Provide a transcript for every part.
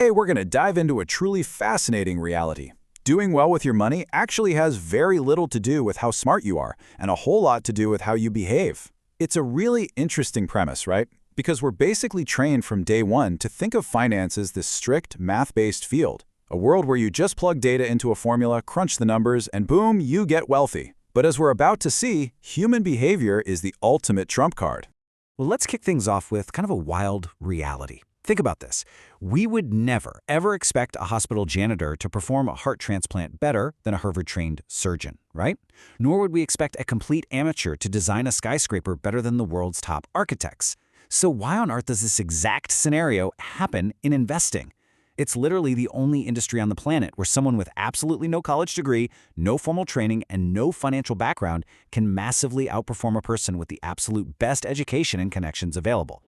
Today, we're going to dive into a truly fascinating reality. Doing well with your money actually has very little to do with how smart you are, and a whole lot to do with how you behave. It's a really interesting premise, right? Because we're basically trained from day one to think of finance as this strict, math-based field. A world where you just plug data into a formula, crunch the numbers, and boom, you get wealthy. But as we're about to see, human behavior is the ultimate trump card. Well, let's kick things off with kind of a wild reality. Think about this. We would never, ever expect a hospital janitor to perform a heart transplant better than a Harvard-trained surgeon, right? Nor would we expect a complete amateur to design a skyscraper better than the world's top architects. So why on earth does this exact scenario happen in investing? It's literally the only industry on the planet where someone with absolutely no college degree, no formal training, and no financial background can massively outperform a person with the absolute best education and connections available.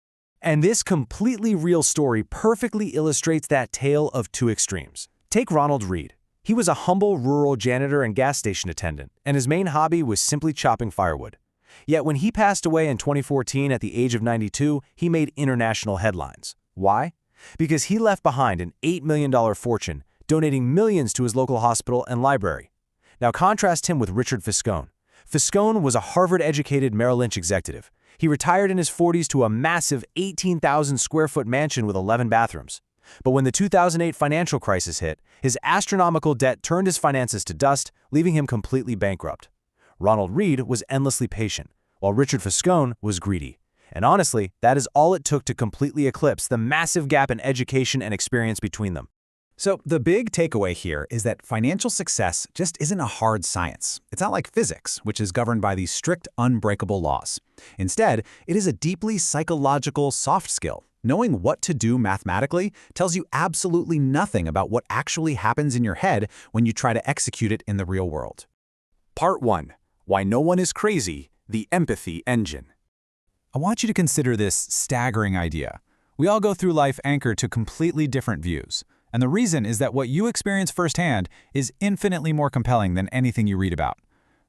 And this completely real story perfectly illustrates that tale of two extremes. Take Ronald Read. He was a humble rural janitor and gas station attendant, and his main hobby was simply chopping firewood. Yet when he passed away in 2014 at the age of 92, he made international headlines. Why? Because he left behind an $8 million fortune, donating millions to his local hospital and library. Now contrast him with Richard Fiscone. Fiscone was a Harvard-educated Merrill Lynch executive. He retired in his 40s to a massive 18,000 square foot mansion with 11 bathrooms. But when the 2008 financial crisis hit, his astronomical debt turned his finances to dust, leaving him completely bankrupt. Ronald Read was endlessly patient, while Richard Fiscone was greedy. And honestly, that is all it took to completely eclipse the massive gap in education and experience between them. So the big takeaway here is that financial success just isn't a hard science. It's not like physics, which is governed by these strict, unbreakable laws. Instead, it is a deeply psychological soft skill. Knowing what to do mathematically tells you absolutely nothing about what actually happens in your head when you try to execute it in the real world. Part 1. Why No One is Crazy, the Empathy Engine. I want you to consider this staggering idea. We all go through life anchored to completely different views. And the reason is that what you experience firsthand is infinitely more compelling than anything you read about.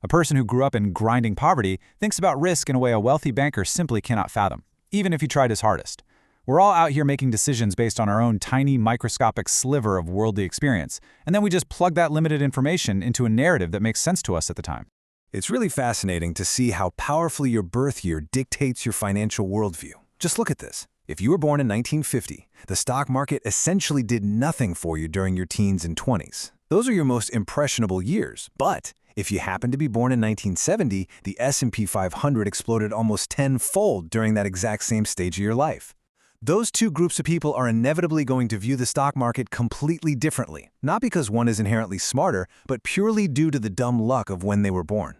A person who grew up in grinding poverty thinks about risk in a way a wealthy banker simply cannot fathom, even if he tried his hardest. We're all out here making decisions based on our own tiny microscopic sliver of worldly experience, and then we just plug that limited information into a narrative that makes sense to us at the time. It's really fascinating to see how powerfully your birth year dictates your financial worldview. Just look at this. If you were born in 1950, the stock market essentially did nothing for you during your teens and 20s. Those are your most impressionable years. But if you happen to be born in 1970, the S&P 500 exploded almost tenfold during that exact same stage of your life. Those two groups of people are inevitably going to view the stock market completely differently, not because one is inherently smarter, but purely due to the dumb luck of when they were born.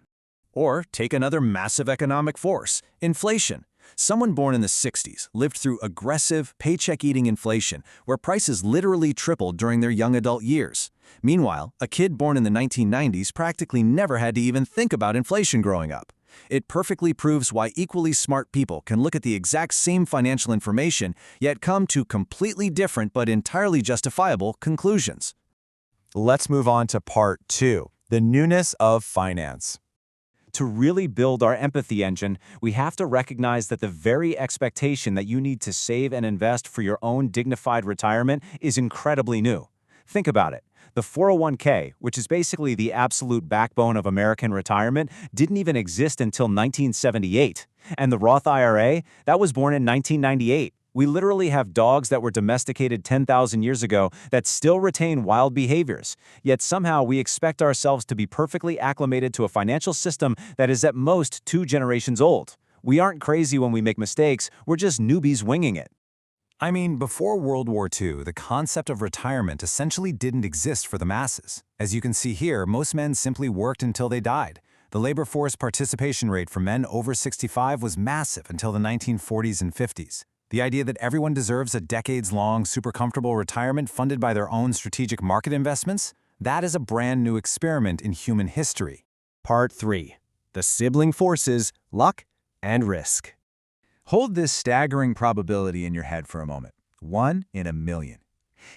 Or take another massive economic force, inflation. Someone born in the 60s lived through aggressive, paycheck-eating inflation, where prices literally tripled during their young adult years. Meanwhile, a kid born in the 1990s practically never had to even think about inflation growing up. It perfectly proves why equally smart people can look at the exact same financial information, yet come to completely different but entirely justifiable conclusions. Let's move on to Part 2, the newness of finance. To really build our empathy engine, we have to recognize that the very expectation that you need to save and invest for your own dignified retirement is incredibly new. Think about it. The 401k, which is basically the absolute backbone of American retirement, didn't even exist until 1978. And the Roth IRA, that was born in 1998. We literally have dogs that were domesticated 10,000 years ago that still retain wild behaviors, yet somehow we expect ourselves to be perfectly acclimated to a financial system that is at most 2 generations old. We aren't crazy when we make mistakes, we're just newbies winging it. I mean, before World War II, the concept of retirement essentially didn't exist for the masses. As you can see here, most men simply worked until they died. The labor force participation rate for men over 65 was massive until the 1940s and 50s. The idea that everyone deserves a decades-long, super comfortable retirement funded by their own strategic market investments, that is a brand new experiment in human history. Part 3. The sibling forces, luck, and risk. Hold this staggering probability in your head for a moment. 1 in a million.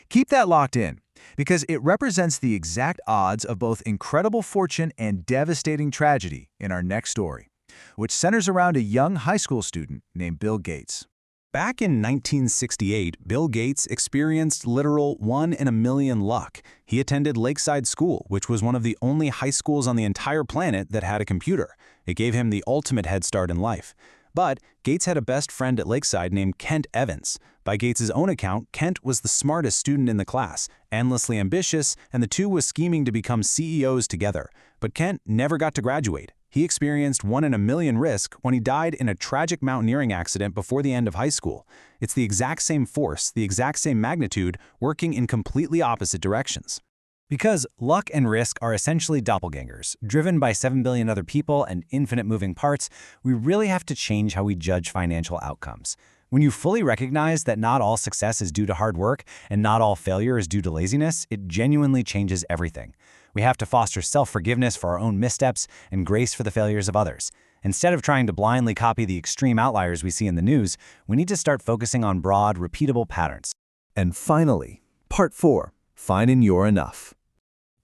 Keep that locked in, because it represents the exact odds of both incredible fortune and devastating tragedy in our next story, which centers around a young high school student named Bill Gates. Back in 1968, Bill Gates experienced literal 1 in a million luck. He attended Lakeside School, which was one of the only high schools on the entire planet that had a computer. It gave him the ultimate head start in life. But Gates had a best friend at Lakeside named Kent Evans. By Gates' own account, Kent was the smartest student in the class, endlessly ambitious, and the two was scheming to become CEOs together. But Kent never got to graduate. He experienced 1 in a million risk when he died in a tragic mountaineering accident before the end of high school. It's the exact same force, the exact same magnitude, working in completely opposite directions. Because luck and risk are essentially doppelgangers, driven by 7 billion other people and infinite moving parts, we really have to change how we judge financial outcomes. When you fully recognize that not all success is due to hard work and not all failure is due to laziness, it genuinely changes everything. We have to foster self-forgiveness for our own missteps and grace for the failures of others. Instead of trying to blindly copy the extreme outliers we see in the news, we need to start focusing on broad, repeatable patterns. And finally, Part 4, Finding Your Enough.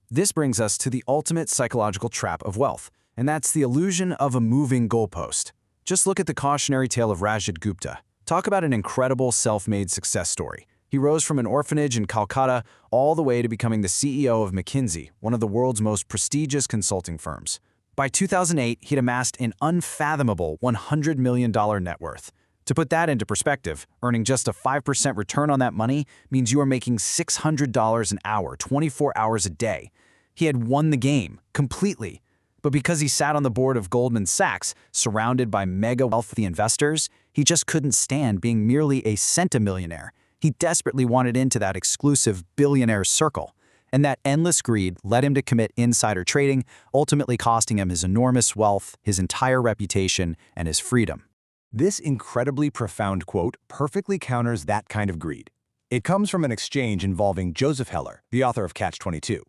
This brings us to the ultimate psychological trap of wealth, and that's the illusion of a moving goalpost. Just look at the cautionary tale of Rajat Gupta. Talk about an incredible self-made success story. He rose from an orphanage in Calcutta all the way to becoming the CEO of McKinsey, one of the world's most prestigious consulting firms. By 2008, he'd amassed an unfathomable $100 million net worth. To put that into perspective, earning just a 5% return on that money means you are making $600 an hour, 24 hours a day. He had won the game, completely. But because he sat on the board of Goldman Sachs, surrounded by mega wealthy investors, he just couldn't stand being merely a centimillionaire. He desperately wanted into that exclusive billionaire circle. And that endless greed led him to commit insider trading, ultimately costing him his enormous wealth, his entire reputation, and his freedom. This incredibly profound quote perfectly counters that kind of greed. It comes from an exchange involving Joseph Heller, the author of Catch-22.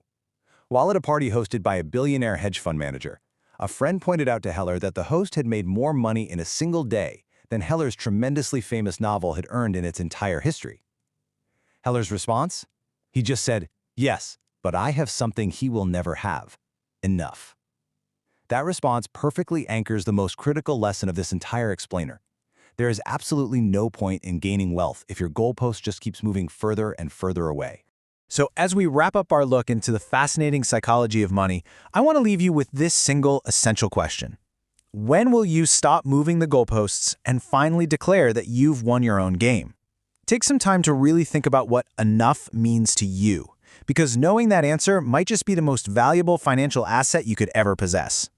While at a party hosted by a billionaire hedge fund manager, a friend pointed out to Heller that the host had made more money in a single day than Heller's tremendously famous novel had earned in its entire history. Heller's response? He just said, "Yes, but I have something he will never have. Enough." That response perfectly anchors the most critical lesson of this entire explainer. There is absolutely no point in gaining wealth if your goalpost just keeps moving further and further away. So as we wrap up our look into the fascinating psychology of money, I want to leave you with this single essential question. When will you stop moving the goalposts and finally declare that you've won your own game? Take some time to really think about what enough means to you, because knowing that answer might just be the most valuable financial asset you could ever possess.